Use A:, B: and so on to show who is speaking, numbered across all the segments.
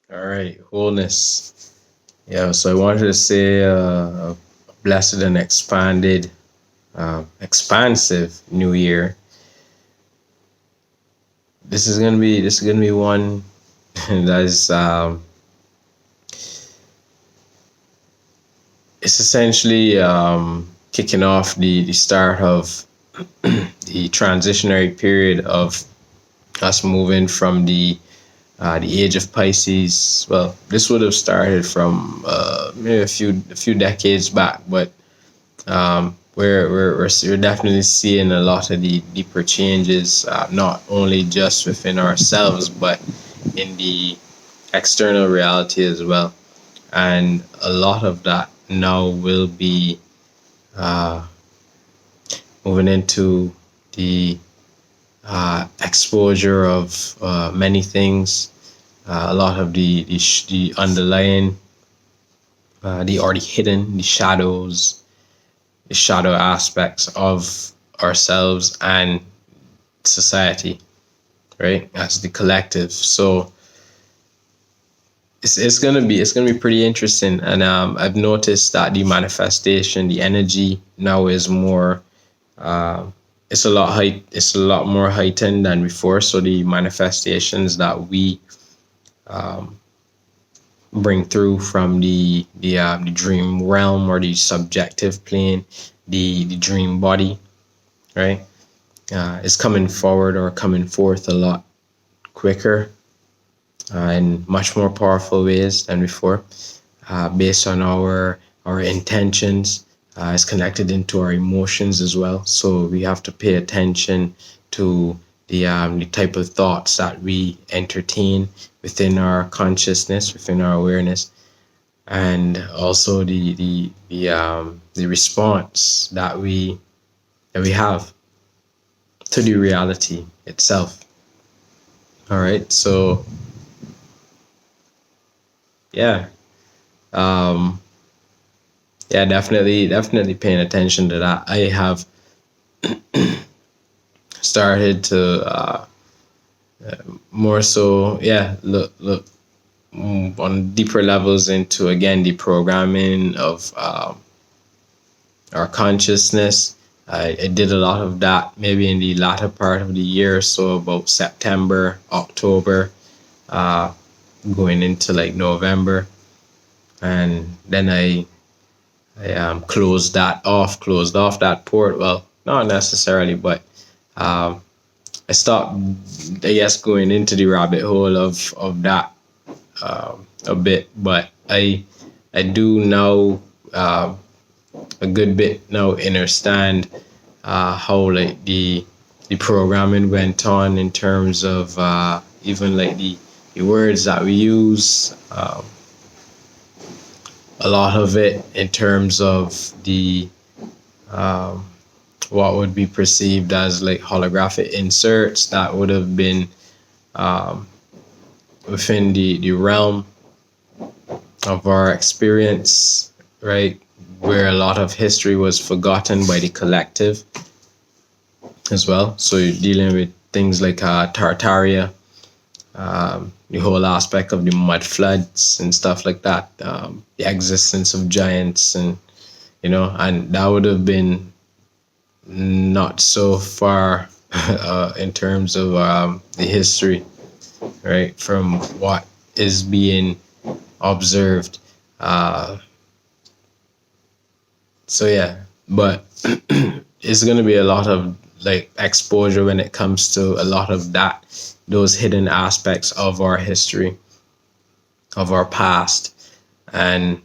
A: All right, wholeness. Yeah, so I wanted to say a blessed and expansive new year. This is gonna be one that is it's essentially kicking off the start of the transitionary period of us moving from the age of Pisces. Well, this would have started from maybe a few decades back, but we're definitely seeing a lot of the deeper changes, not only just within ourselves, but in the external reality as well. And a lot of that now will be uh, moving into the exposure of many things, a lot of the underlying, the already hidden, the shadow aspects of ourselves and society, right? As the collective. So it's gonna be pretty interesting. And I've noticed that the manifestation, the energy now is more. Uh, it's a lot more heightened than before. So the manifestations that we um, bring through from the dream realm or the subjective plane, the dream body, right? Is coming forward or coming forth a lot quicker in much more powerful ways than before, based on our intentions. It's connected into our emotions as well. So we have to pay attention to the type of thoughts that we entertain within our consciousness, within our awareness, and also the response that we have to the reality itself. All right, so yeah, um, yeah, definitely paying attention to that. I have started to more so, yeah, look on deeper levels into again the programming of our consciousness. I did a lot of that maybe in the latter part of the year, so about September, October, uh, going into like November, and then I closed off that port. Well, not necessarily, but um, I stopped, I guess, going into the rabbit hole of that a bit. But I do now a good bit now understand how like the programming went on in terms of even like the words that we use. A lot of it in terms of the um, what would be perceived as like holographic inserts that would have been um, within the realm of our experience, right? Where a lot of history was forgotten by the collective as well. So you're dealing with things like Tartaria, the whole aspect of the mud floods and stuff like that, the existence of giants, and and that would have been not so far in terms of the history, right, from what is being observed. Uh, so yeah, but it's gonna be a lot of like exposure when it comes to a lot of that, those hidden aspects of our history, of our past, and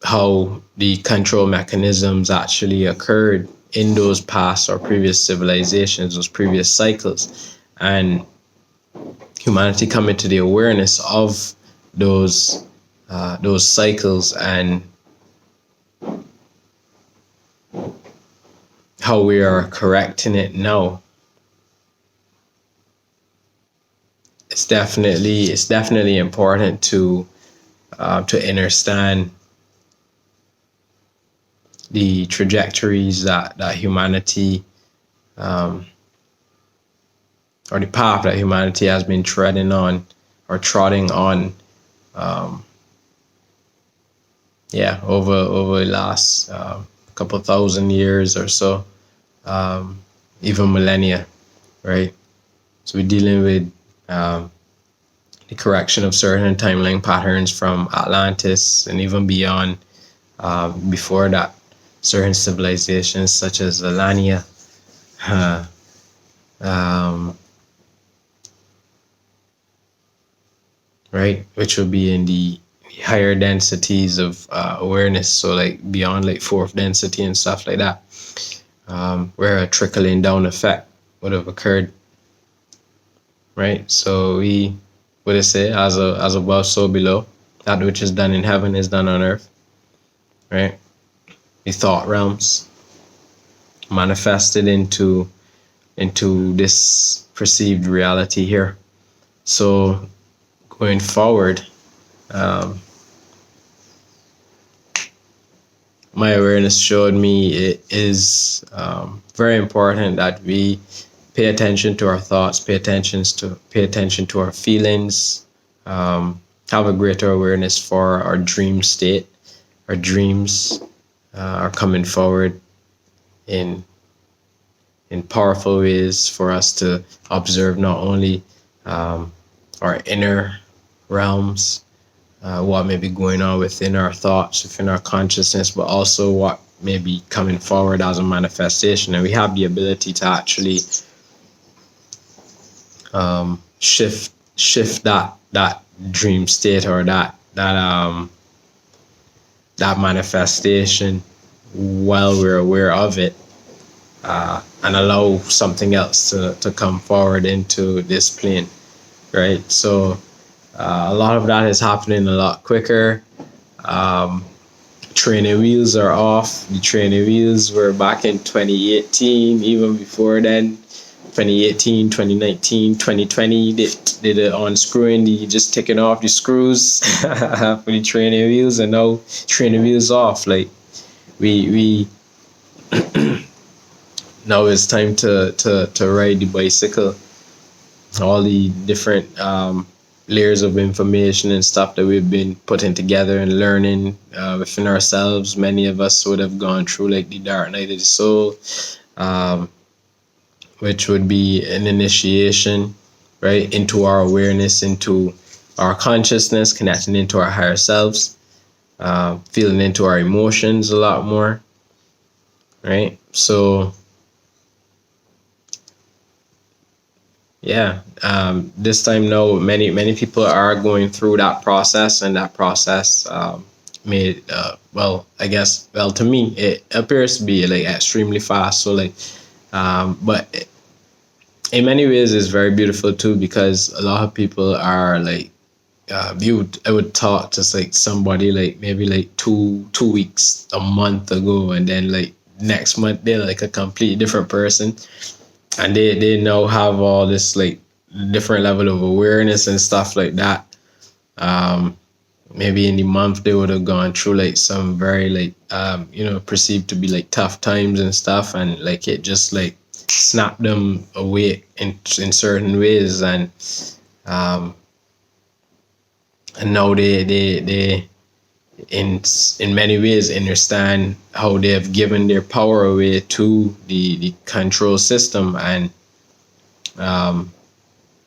A: how the control mechanisms actually occurred in those past or previous civilizations, those previous cycles, and humanity coming to the awareness of those cycles and how we are correcting it now. It's definitely important to understand the trajectories that humanity um, or the path that humanity has been treading on or trotting on, um, over the last couple thousand years or so, even millennia, right? So we're dealing with the correction of certain timeline patterns from Atlantis and even beyond. Before that, certain civilizations such as Alania, um, right, which will be in the higher densities of awareness, so like beyond like fourth density and stuff like that, where a trickling down effect would have occurred, right? So we would say, as above, so below. That which is done in heaven is done on earth, right? The thought realms manifested into this perceived reality here. So going forward, my awareness showed me it is very important that we pay attention to our thoughts, pay attention to our feelings, have a greater awareness for our dream state. Our dreams are coming forward in powerful ways for us to observe not only our inner realms, what may be going on within our thoughts, within our consciousness, but also what may be coming forward as a manifestation. And we have the ability to actually shift that dream state or that manifestation while we're aware of it, and allow something else to come forward into this plane, right? So a lot of that is happening a lot quicker. Training wheels are off. The training wheels were back in 2018, even before then. 2018, 2019, 2020, they did it unscrewing, just taking off the screws for the training wheels, and now training wheels off. Like we now it's time to ride the bicycle. All the different layers of information and stuff that we've been putting together and learning within ourselves. Many of us would have gone through like the dark night of the soul, which would be an initiation, right, into our awareness, into our consciousness, connecting into our higher selves, feeling into our emotions a lot more, right? So yeah, this time now, many people are going through that process, and that process made to me it appears to be like extremely fast. So like, but in many ways it's very beautiful too, because a lot of people are like, I would talk to like somebody like maybe like two weeks, a month ago, and then like next month they're like a completely different person, and they now have all this like different level of awareness and stuff like that. Maybe in the month they would have gone through like some very like perceived to be like tough times and stuff, and like it just like snapped them awake in certain ways, and now they in many ways understand how they have given their power away to the control system, and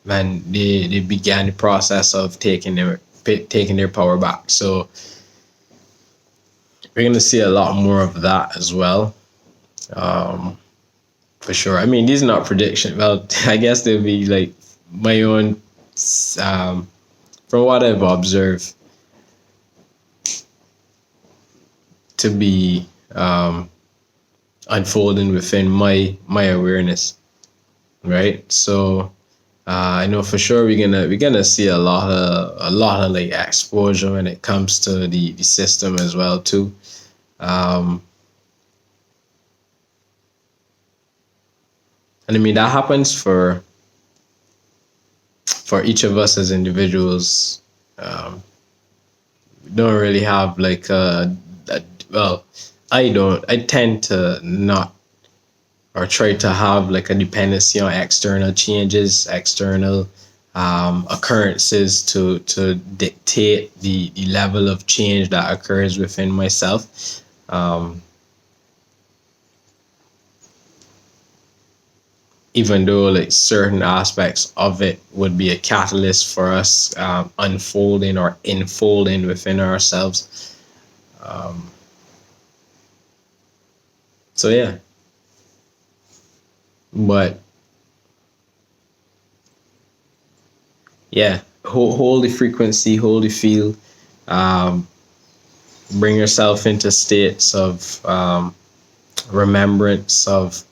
A: they began the process of taking their power back. So we're going to see a lot more of that as well, for sure. I mean, these are not predictions. Well, I guess they'll be like my own, from what I've observed, to be unfolding within my awareness, right? So I know for sure we're gonna see a lot of like exposure when it comes to the system as well too. And I mean that happens for each of us as individuals. We don't really have like I tend to not, or try to have like a dependency on external changes, external occurrences to dictate the level of change that occurs within myself. Even though like certain aspects of it would be a catalyst for us unfolding or enfolding within ourselves. Um, so yeah, but yeah, hold the frequency, hold the feel, um, bring yourself into states of remembrance of,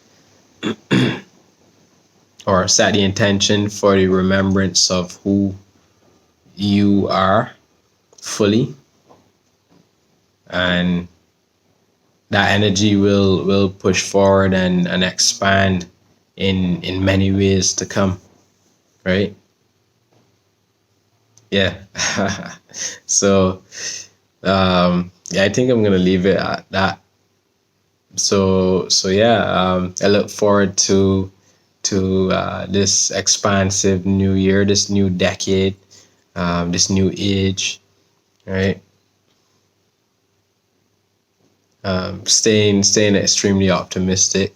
A: or set the intention for the remembrance of who you are fully, and that energy will push forward and expand in many ways to come, right? Yeah. So yeah, I think I'm gonna leave it at that. So yeah, I look forward to this expansive new year, this new decade, this new age, right? Staying extremely optimistic.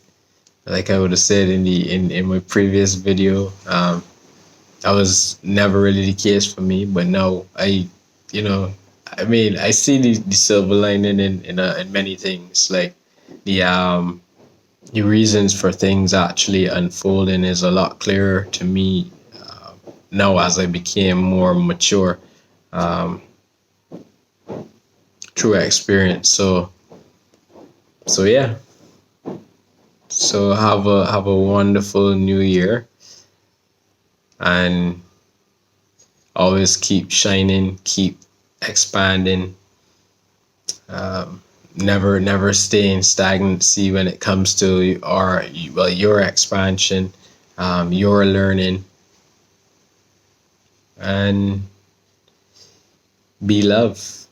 A: Like I would have said in my previous video, that was never really the case for me, but now you know, I mean, I see the silver lining in many things. Like the the reasons for things actually unfolding is a lot clearer to me now as I became more mature um, through experience. So yeah. So have a wonderful new year, and always keep shining, keep expanding. Never stay in stagnancy when it comes to your expansion, your learning, and be love.